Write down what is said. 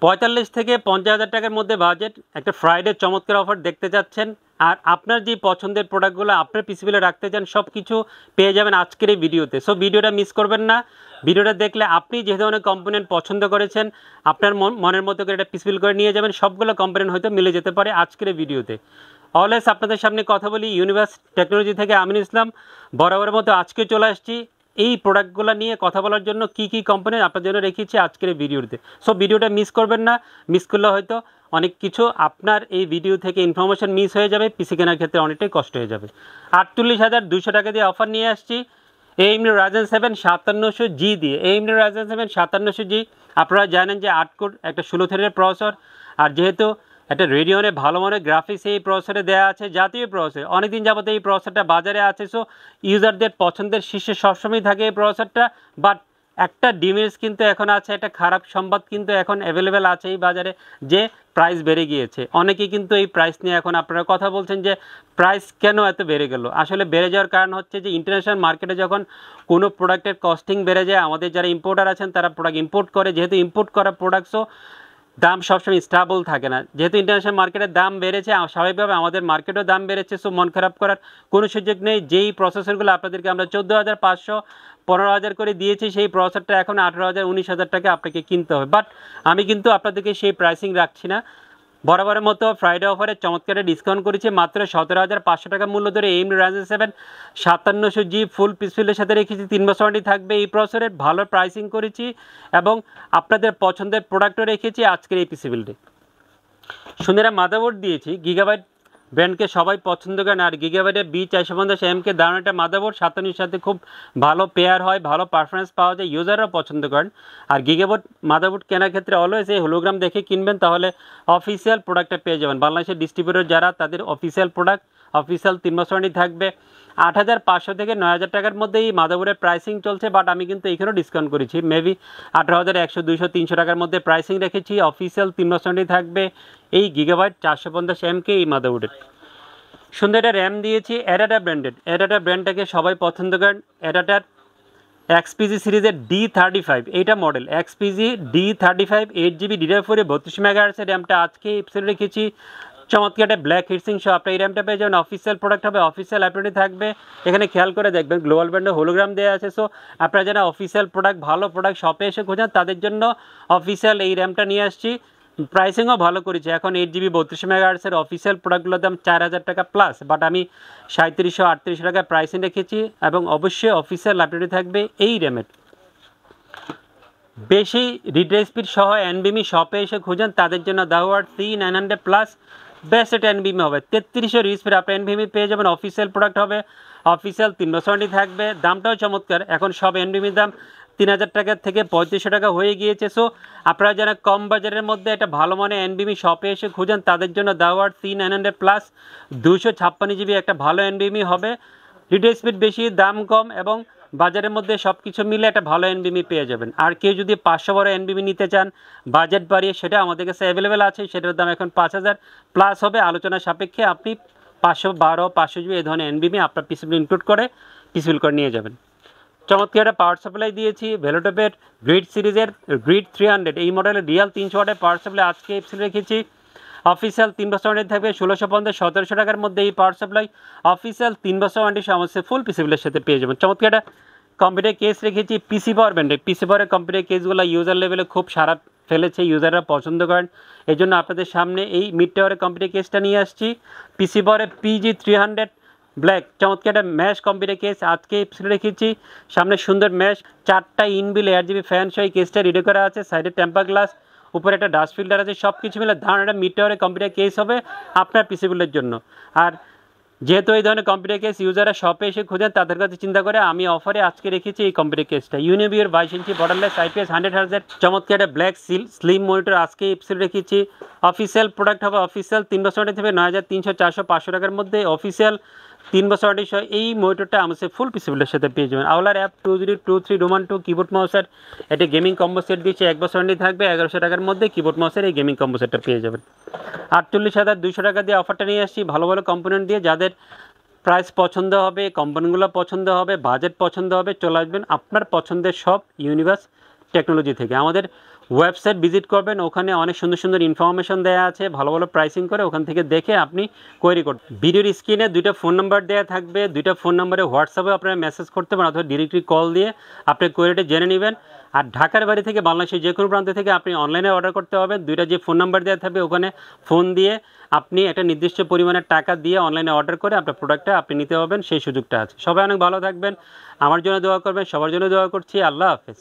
45 থেকে 50,000 টাকার মধ্যে বাজেট একটা ফ্রাইডে চমৎকার অফার দেখতে যাচ্ছেন, আর আপনার যে পছন্দের প্রোডাক্টগুলো আপনার পিসিবিলে রাখতে চান সব কিছু পেয়ে যাবেন আজকের এই ভিডিওতে। সো ভিডিওটা মিস করবেন না। ভিডিওটা দেখলে আপনি যে ধরনের কম্পোনেন্ট পছন্দ করেছেন আপনার মনের মতো করে এটা পিসিবিল করে নিয়ে যাবেন, সবগুলো কম্পোনেন্ট হয়তো মিলে যেতে পারে আজকের এই ভিডিওতে। অলওয়েজ আপনাদের সামনে কথা বলি ইউনিভার্স টেকনোলজি থেকে আমিন ইসলাম। বরাবরের মতো আজকে চলে আসছি এই প্রোডাক্টগুলো নিয়ে কথা বলার জন্য, কি কি কোম্পানি আপনার জন্য রেখেছি আজকের এই ভিডিওতে। সো ভিডিওটা মিস করবেন না, মিস করলে হয়তো অনেক কিছু আপনার এই ভিডিও থেকে ইনফরমেশন মিস হয়ে যাবে, পিসি কেনার ক্ষেত্রে অনেকটাই কষ্ট হয়ে যাবে। 48,200 টাকা দিয়ে অফার নিয়ে আসছি AMD Ryzen 7 5700G দিয়ে। AMD Ryzen 7 5700G আপনারা জানেন যে 8 কোর একটা 16 থ্রেডের প্রসেসর, আর যেহেতু একটা রেডিয়নে ভালো মানের গ্রাফিক্স এই প্রসেসরে দেওয়া আছে, জাতীয় প্রসেসর, অনেকদিন যাবত এই প্রসেসরটা বাজারে আছে। সো ইউজারদের পছন্দের শীর্ষে সবসময় থাকে এই প্রসেসরটা। বাট একটা ডিমেরিটস কিন্তু এখন আছে, একটা খারাপ সংবাদ কিন্তু এখন অ্যাভেলেবেল আছে এই বাজারে, যে প্রাইস বেড়ে গিয়েছে। অনেকেই কিন্তু এই প্রাইস নিয়ে এখন আপনারা কথা বলছেন যে প্রাইস কেন এত বেড়ে গেল। আসলে বেড়ে যাওয়ার কারণ হচ্ছে যে ইন্টারন্যাশনাল মার্কেটে যখন কোনো প্রোডাক্টের কস্টিং বেড়ে যায়, আমাদের যারা ইম্পোর্টার আছেন তারা প্রোডাক্ট ইম্পোর্ট করে, যেহেতু ইম্পোর্ট করা প্রোডাক্টসও দাম সবসময় স্টেবল থাকে না। যেহেতু ইন্টারন্যাশনাল মার্কেটের দাম বেড়েছে, স্বাভাবিকভাবে আমাদের মার্কেটেও দাম বেড়েছে। সো মন খারাপ করার কোনো সুযোগ নেই। যেই প্রসেসরগুলো আপনাদেরকে আমরা 14,500 15,000 করে দিয়েছি, সেই প্রসেসরটা এখন 18,000 19,000 টাকা আপনাকে কিনতে হবে। বাট আমি কিন্তু আপনাদেরকে সেই প্রাইসিং রাখছি না। বরাবরের মতো ফ্রাইডে অফারে চমৎকারে ডিসকাউন্ট করেছি, মাত্র 17,500 টাকা মূল্য ধরে AMD Ryzen 7 5700G ফুল পিসফিলের সাথে রেখেছি। 3 বছর ওয়ারেন্টি থাকবে এই প্রসেসরের, ভালো প্রাইসিং করেছি এবং আপনাদের পছন্দের প্রোডাক্টও রেখেছি আজকের এই পিসিবিলটি। সুন্দর মাদারবোর্ড দিয়েছি, গিগাবাইট ব্র্যান্ডকে সবাই পছন্দ করেন, আর গিগাবাইটের B450M দারুণ একটা মাদারবোর্ড, 57 সাথে খুব ভালো পেয়ার হয়, ভালো পারফরমেন্স পাওয়া যায়, ইউজাররাও পছন্দ করেন। আর গিগাবাইট মাদারবোর্ড কেনার ক্ষেত্রে অলওয়েজ এই হোলোগ্রাম দেখে কিনবেন, তাহলে অফিসিয়াল প্রোডাক্টটা পেয়ে যাবেন। বাংলাদেশের ডিস্ট্রিবিউটর যারা, তাদের অফিসিয়াল প্রোডাক্ট অফিসিয়াল 3 বছর ওয়ারেন্টি থাকবে। 8,500 থেকে 9,000 টাকার মধ্যে এই মাদারবোর্ডের প্রাইসিং চলছে, বাট আমি কিন্তু এখানেও ডিসকাউন্ট করেছি, মেবি 18,100 200 300 টাকার মধ্যে প্রাইসিং রেখেছি। অফিসিয়াল 3 বছর ওয়ারেন্টি থাকবে এই গিগাবাইট 450M এই মাদারবোর্ডের। সুন্দর একটা র্যাম দিয়েছি অ্যাডাটা ব্র্যান্ডেড। অ্যাডাটা ব্র্যান্ডটাকে সবাই পছন্দ করেন। অ্যাডাটার XPG সিরিজের D35 এইটা model, XPG D35 8GB DDR4 32 MHz র্যামটা আজকে এপিসোড রেখেছি। চমৎকার একটা ব্ল্যাক হিটসিং সহ আপনার এই র্যামটা পেয়ে যাবেন। অফিসিয়াল প্রোডাক্ট হবে, অফিসিয়াল অ্যাপ্লিটি থাকবে। এখানে খেয়াল করে দেখবেন গ্লোবাল ব্র্যান্ডে হোলোগ্রাম দেওয়া আছে। সো আপনারা যারা অফিসিয়াল প্রোডাক্ট, ভালো প্রোডাক্ট শপে এসে খোঁজেন, তাদের জন্য অফিসিয়াল এই র্যামটা নিয়ে আসছি। প্রাইসিংও ভালো করেছে। এখন 8GB 32 MHz অফিসিয়াল প্রোডাক্টগুলোর দাম 4,000 টাকা প্লাস, বাট আমি 3700-3800 টাকায় প্রাইসিং রেখেছি এবং অবশ্যই অফিসিয়াল আপডেট থাকবে এই র্যামের। বেশি রিড স্পিড সহ NVMe শপে এসে খুঁজেন, তাদের জন্য দাওয়ার্ড C900 প্লাস বেস্ট একটা NVMe হবে। 3300 রিড স্পিড আপনার NVMe পেয়ে যাবেন। অফিসিয়াল প্রোডাক্ট হবে, অফিসিয়াল 3 বছর ওয়ারেন্টি থাকবে। দামটাও চমৎকার, এখন সব NVMe দাম 3,000 টাকা থেকে 3,500 টাকা হয়ে গিয়েছে। সো আপনারা যারা কম বাজারের মধ্যে একটা ভালো মানের NVMe শপে এসে খুঁজেন, তাদের জন্য দাওয়ার্ড C900 প্লাস 256GB একটা ভালো NVMe হবে। রিড স্পিড বেশি, দাম কম এবং বাজারের মধ্যে সব কিছু মিলে একটা ভালো NVMe পেয়ে যাবেন। আর কেউ যদি 500 বড় NVMe নিতে চান বাজেট বাড়িয়ে, সেটা আমাদের কাছে অ্যাভেলেবেল আছে। সেটার দাম এখন 5,000 প্লাস হবে, আলোচনা সাপেক্ষে আপনি 512 500GB এই ধরনের NVMe আপনার পিসিবিল ইনক্লুড করে পিসিবিল করে নিয়ে যাবেন। চমৎকার একটা পাওয়ার সাপ্লাই দিয়েছি ভেলোটপের গ্রিড সিরিজের গ্রিড 300 এই মডেলের রিয়াল 300 ওয়াটের পাওয়ার সাপ্লাই আজকে এপিসোড রেখেছি। অফিসিয়াল 3 বছর ওয়ারেন্টি থাকবে 1650-1700 টাকার মধ্যে এই পাওয়ার সাপ্লাই। অফিসিয়াল 3 বছর ওয়ারেন্টি সমস্ত ফুল পিসিবিলের সাথে পেয়ে যাবেন। চমৎকার একটা কম্পিউটার কেস রেখেছি পিসি পাওয়ার ব্র্যান্ডের। পিসি পাওয়ারের কম্পিউটার কেসগুলো ইউজার লেভেলে খুব সারা ফেলেছে, ইউজাররা পছন্দ করেন। এই জন্য আপনাদের সামনে এই মিড টাওয়ারের কম্পিউটার কেসটা নিয়ে আসছি। পিসি পাওয়ারের PG300 ব্ল্যাক চমৎকার একটা ম্যাশ কম্পিউটার কেস আজকে এপিসোড রেখেছি। সামনে সুন্দর ম্যাশ, 4টা ইনবিল 8GB ফ্যান সহ এই কেসটা রেডি করা আছে। সাইডে টেম্পার গ্লাস, উপরে একটা ডাস্ট ফিল্টার আছে, সব কিছু মিলে ধারণ একটা মিড টাওয়ারের কম্পিউটার কেস হবে আপনার পিসিবিলের জন্য। আর যেহেতু এই ধরনের কম্পিউটার কেস ইউজাররা শপে এসে খুঁজেন, তাদের কাছে চিন্তা করে আমি অফারে আজকে রেখেছি এই কম্পিউটার কেসটা। ইউনিবিওর 22 ইঞ্চি বর্ডারলেস IPS 100Hz চমৎকার একটা ব্ল্যাক স্লিম মনিটর আজকে এপিসোড রেখেছি। অফিসিয়াল প্রোডাক্ট হবে, অফিসিয়াল 3 বছর ওয়ারেন্টি থেকে 9,300 400 500 টাকার মধ্যে। অফিসিয়াল 3 বছর ওয়ারেন্টি সহ এই মনিটরটা আমাদের ফুল পিসিবিলের সাথে পেয়ে যাবেন। আওলার অ্যাপ 2023 রোমান 2 কিবোর্ড মাউসের এটা গেমিং কম্বো সেট দিচ্ছে, 1 বছর ওয়ারেন্টি থাকবে। 1100 টাকার মধ্যে কিবোর্ড মাউসের এই গেমিং কম্বো সেটটা পেয়ে যাবেন। 48,200 টাকা দিয়ে অফারটা নিয়ে আসছি, ভালো ভালো কম্পোনেন্ট দিয়ে। যাদের প্রাইস পছন্দ হবে, কোম্পানিগুলো পছন্দ হবে, বাজেট পছন্দ হবে, চলে আসবেন আপনার পছন্দের সব ইউনিভার্স টেকনোলজি থেকে। আমাদের ওয়েবসাইট ভিজিট করবেন, ওখানে অনেক সুন্দর সুন্দর ইনফরমেশন দেওয়া আছে, ভালো ভালো প্রাইসিং করে ওখান থেকে দেখে আপনি কোয়েরি করবেন। ভিডিওর স্ক্রিনে 2টা ফোন নাম্বার দেওয়া থাকবে, 2টা ফোন নাম্বারে হোয়াটসঅ্যাপে আপনারা মেসেজ করতে পারেন অথবা ডিরেক্টলি কল দিয়ে আপনি কোয়েরিটা জেনে নেবেন। আর ঢাকার বাইরে থেকে বাংলাদেশের যে কোনো প্রান্ত থেকে আপনি অনলাইনে অর্ডার করতে হবে। 2টা যে ফোন নাম্বার দেওয়া থাকবে ওখানে ফোন দিয়ে আপনি একটা নির্দিষ্ট পরিমাণের টাকা দিয়ে অনলাইনে অর্ডার করে আপনার প্রোডাক্টটা আপনি নিতে পারবেন, সেই সুযোগটা আছে। সবাই অনেক ভালো থাকবেন, আমার জন্য দোয়া করবেন, সবার জন্য দোয়া করছি। আল্লাহ হাফেজ।